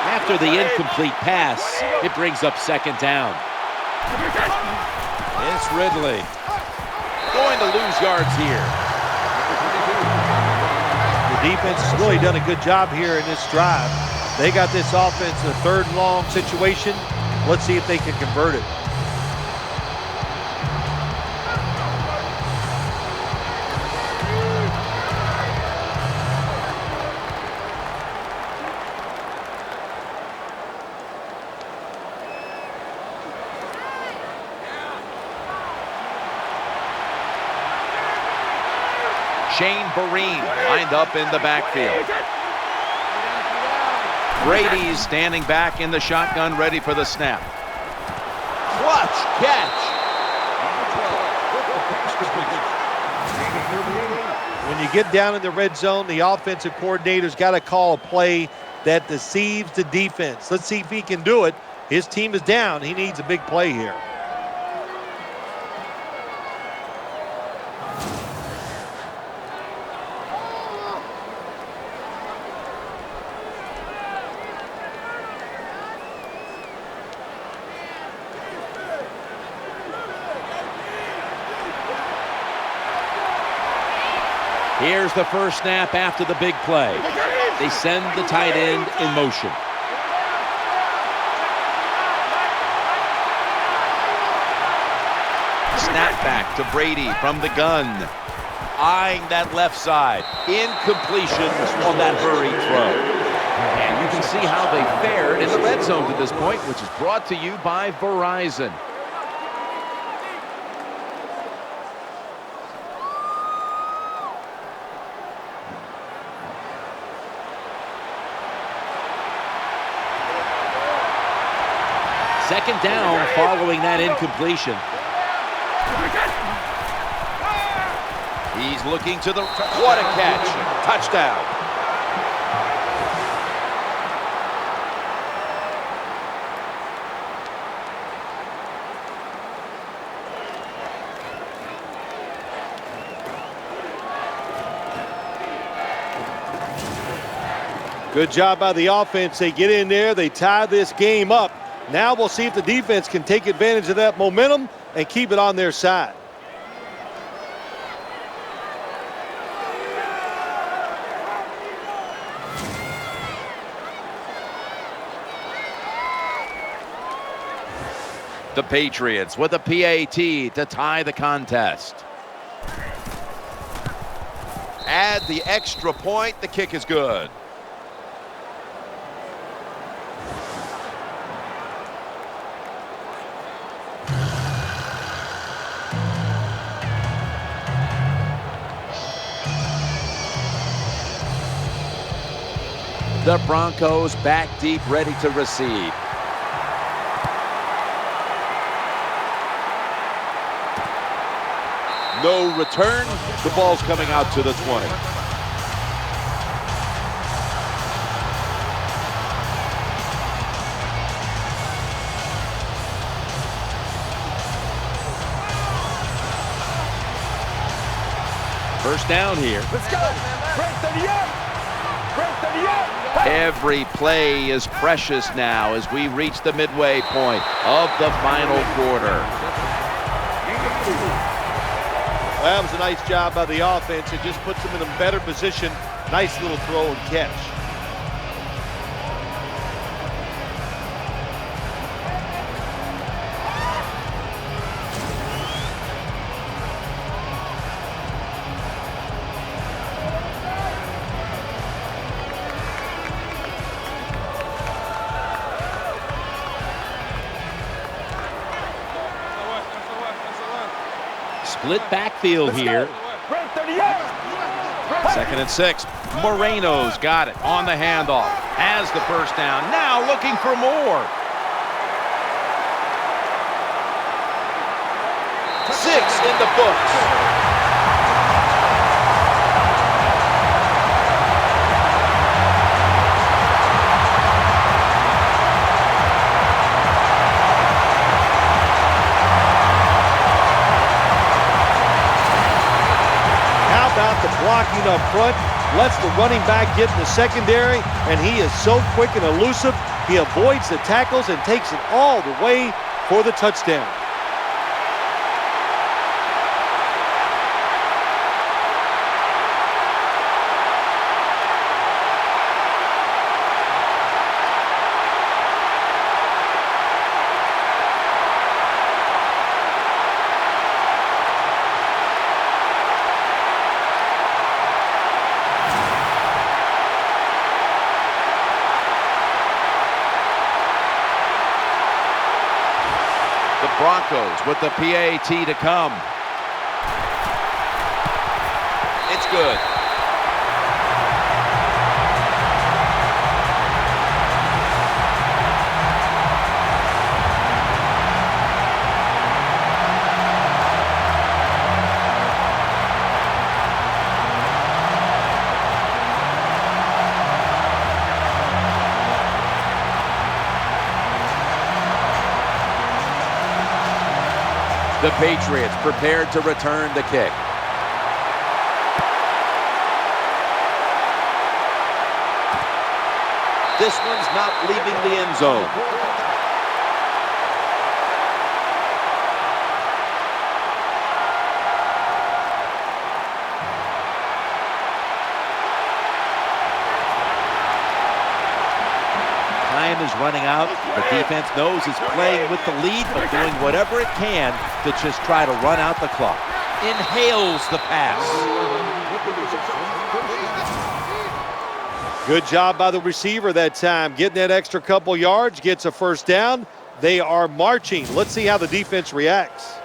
After the incomplete pass, it brings up second down. It's Ridley. Going to lose yards here. The defense has really done a good job here in this drive. They got this offense in a third and long situation. Let's see if they can convert it. Shane Vereen lined up in the backfield. Brady's standing back in the shotgun, ready for the snap. Clutch catch. When you get down in the red zone, the offensive coordinator's got to call a play that deceives the defense. Let's see if he can do it. His team is down. He needs a big play here. Here's the first snap after the big play. They send the tight end in motion. Snap back to Brady from the gun. Eyeing that left side. Incompletion on that hurried throw. And you can see how they fared in the red zone to this point, which is brought to you by Verizon. Second down following that incompletion. He's looking to the... What a catch. Touchdown. Good job by the offense. They get in there. They tie this game up. Now we'll see if the defense can take advantage of that momentum and keep it on their side. The Patriots with a PAT to tie the contest. Add the extra point. The kick is good. The Broncos back deep, ready to receive. No return. The ball's coming out to the 20. First down here. Let's go. Break the yard. Break the yard. Every play is precious now as we reach the midway point of the final quarter. That was a nice job by the offense. It just puts them in a better position. Nice little throw and catch. Split backfield here. Second and 6. Moreno's got it on the handoff. Has the first down. Now looking for more. 6 in the books. The blocking up front lets the running back get in the secondary, and he is so quick and elusive. He avoids the tackles and takes it all the way for the touchdown. Broncos with the PAT to come. It's good. The Patriots prepared to return the kick. This one's not leaving the end zone. Time is running out. The defense knows it's playing with the lead, but doing whatever it can to just try to run out the clock. Inhales the pass. Good job by the receiver that time, getting that extra couple yards, gets a first down. They are marching. Let's see how the defense reacts.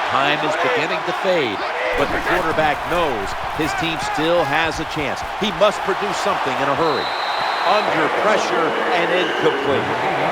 Time is beginning to fade, but the quarterback knows his team still has a chance. He must produce something in a hurry. Under pressure and incomplete.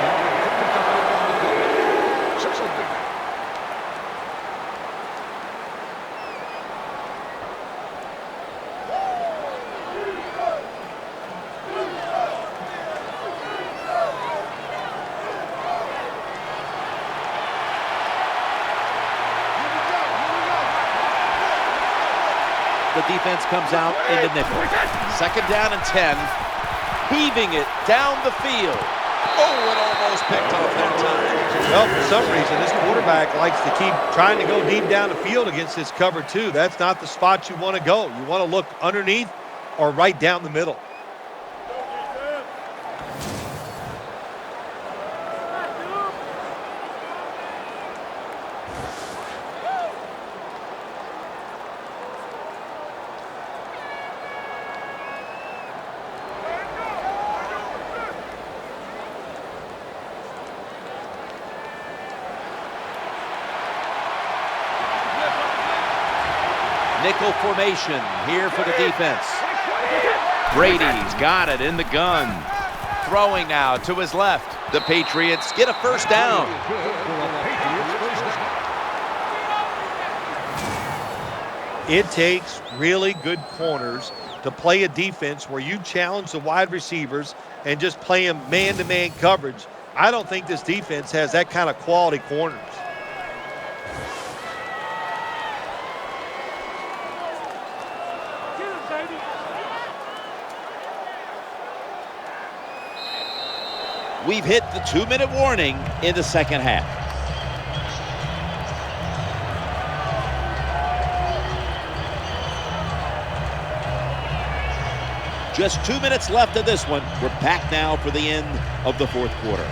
The defense comes out in the nickel. 2nd down and 10. Heaving it down the field. Oh, it almost picked off that time. Well, for some reason, this quarterback likes to keep trying to go deep down the field against this cover two. That's not the spot you want to go. You want to look underneath or right down the middle. Nickel formation here for the defense. Brady's got it in the gun. Throwing now to his left. The Patriots get a first down. It takes really good corners to play a defense where you challenge the wide receivers and just play them man-to-man coverage. I don't think this defense has that kind of quality corners. We've hit the 2-minute warning in the second half. Just 2 minutes left of this one. We're back now for the end of the 4th quarter.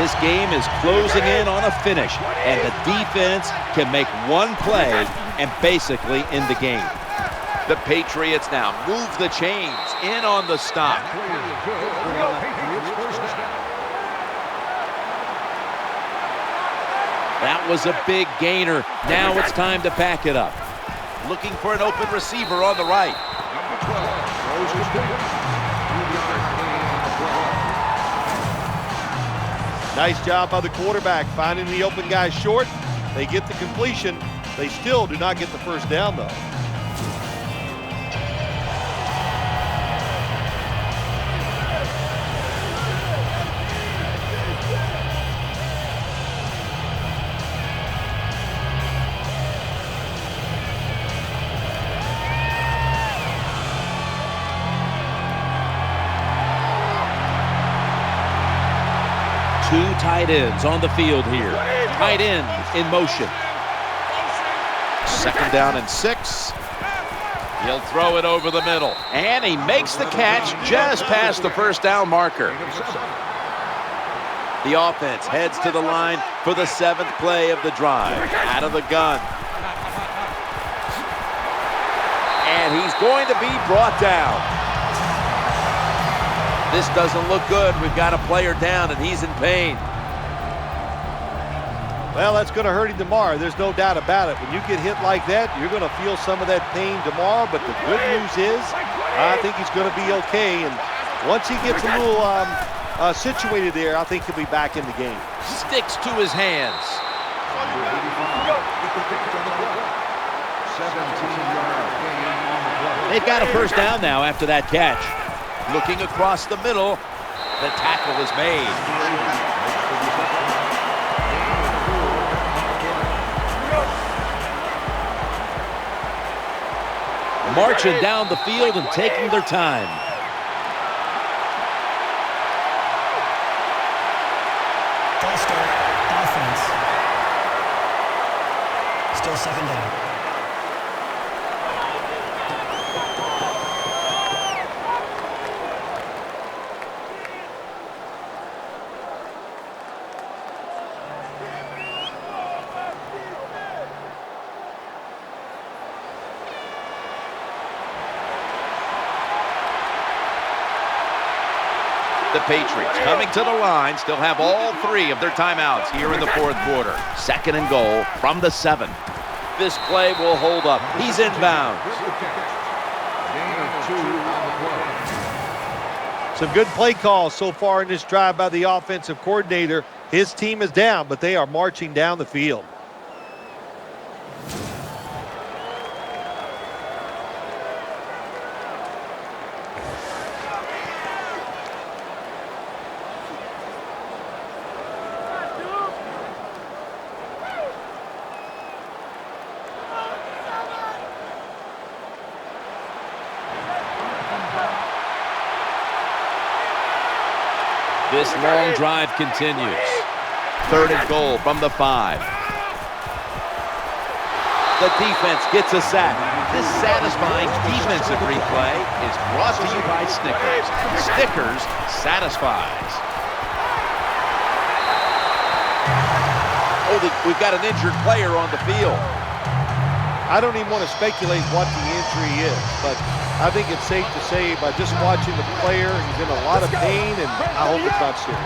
This game is closing in on a finish, and the defense can make one play and basically end the game. The Patriots now move the chains in on the stop. That was a big gainer. Now it's time to back it up. Looking for an open receiver on the right. Nice job by the quarterback finding the open guy short. They get the completion. They still do not get the first down, though. Two tight ends on the field here. Tight end in motion. 2nd down and 6. He'll throw it over the middle. And he makes the catch just past the first down marker. The offense heads to the line for the 7th play of the drive. Out of the gun. And he's going to be brought down. This doesn't look good. We've got a player down, and he's in pain. Well, that's going to hurt him tomorrow. There's no doubt about it. When you get hit like that, you're going to feel some of that pain tomorrow. But the good news is, I think he's going to be okay. And once he gets a little situated there, I think he'll be back in the game. Sticks to his hands. They've got a first down now after that catch. Looking across the middle, the tackle is made. marching down the field and taking their time. False start, offense. Still second down. The Patriots coming to the line, still have all 3 of their timeouts here in the fourth quarter. Second and goal from the 7. This play will hold up. He's inbounds. Some good play calls so far in this drive by the offensive coordinator. His team is down, but they are marching down the field. This long drive continues. Third and goal from the 5. The defense gets a sack. This satisfying defensive replay is brought to you by Snickers. Snickers satisfies. Oh, we've got an injured player on the field. I don't even want to speculate what the injury is, but I think it's safe to say by just watching the player, he's in a lot of pain, and I hope it's not serious.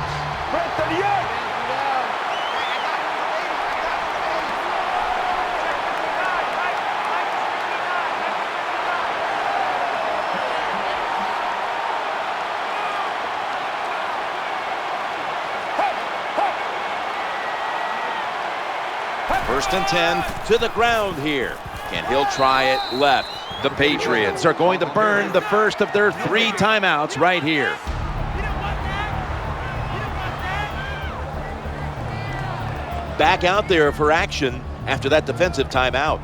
First and 10 to the ground here. And he'll try it left. The Patriots are going to burn the first of their 3 timeouts right here. Back out there for action after that defensive timeout.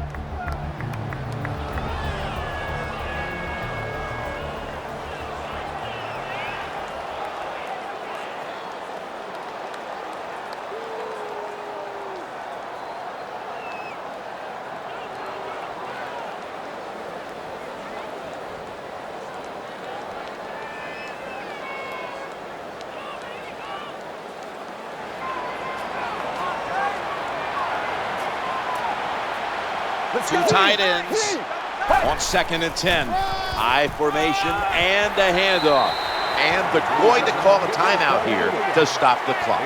Two tight ends on second and 10. High formation and a handoff. And they're going to call a timeout here to stop the clock.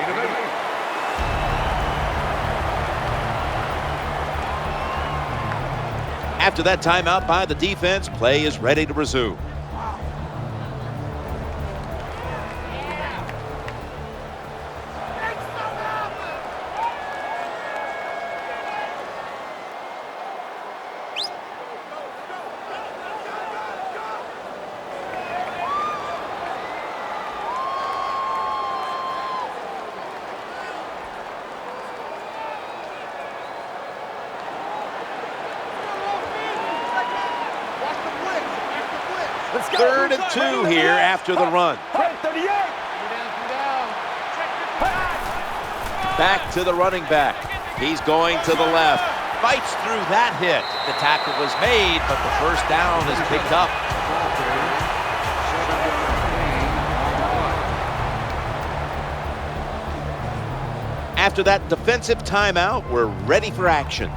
After that timeout by the defense, play is ready to resume. Third and 2 here after the run. Back to the running back. He's going to the left. Fights through that hit. The tackle was made, but the first down is picked up. After that defensive timeout, we're ready for action.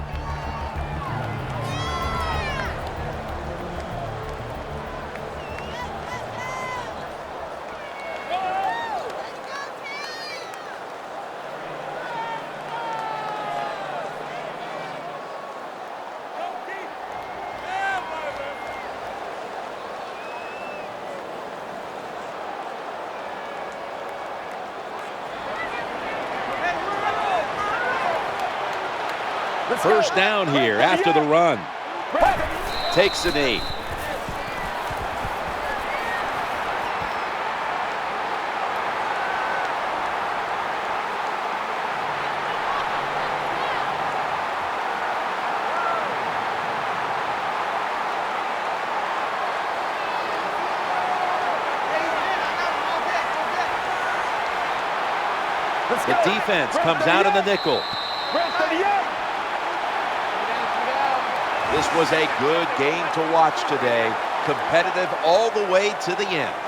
First down here after the run. Takes a knee. The defense comes out in the nickel. This was a good game to watch today. Competitive all the way to the end.